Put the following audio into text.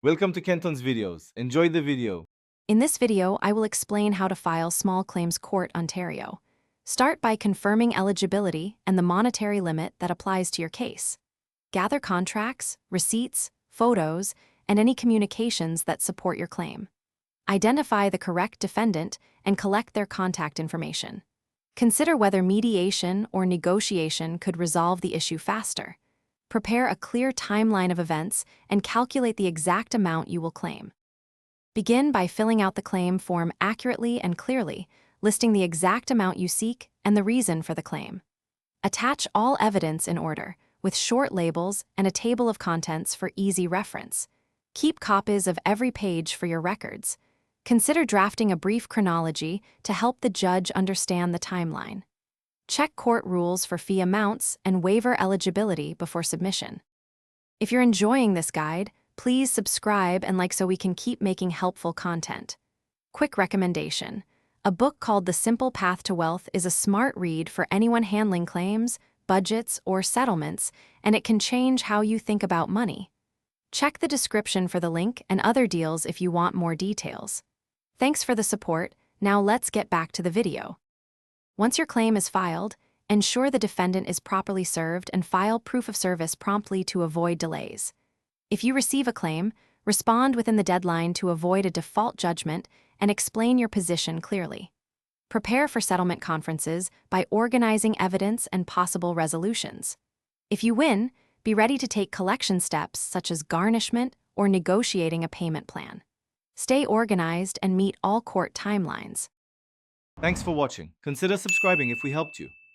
Welcome to Kenton's videos. Enjoy the video. In this video, I will explain how to file Small Claims Court, Ontario. Start by confirming eligibility and the monetary limit that applies to your case. Gather contracts, receipts, photos, and any communications that support your claim. Identify the correct defendant and collect their contact information. Consider whether mediation or negotiation could resolve the issue faster. Prepare a clear timeline of events and calculate the exact amount you will claim. Begin by filling out the claim form accurately and clearly, listing the exact amount you seek and the reason for the claim. Attach all evidence in order, with short labels and a table of contents for easy reference. Keep copies of every page for your records. Consider drafting a brief chronology to help the judge understand the timeline. Check court rules for fee amounts and waiver eligibility before submission. If you're enjoying this guide, please subscribe and like so we can keep making helpful content. Quick recommendation. A book called The Simple Path to Wealth is a smart read for anyone handling claims, budgets, or settlements, and it can change how you think about money. Check the description for the link and other deals if you want more details. Thanks for the support. Now let's get back to the video. Once your claim is filed, ensure the defendant is properly served and file proof of service promptly to avoid delays. If you receive a claim, respond within the deadline to avoid a default judgment and explain your position clearly. Prepare for settlement conferences by organizing evidence and possible resolutions. If you win, be ready to take collection steps such as garnishment or negotiating a payment plan. Stay organized and meet all court timelines. Thanks for watching. Consider subscribing if we helped you.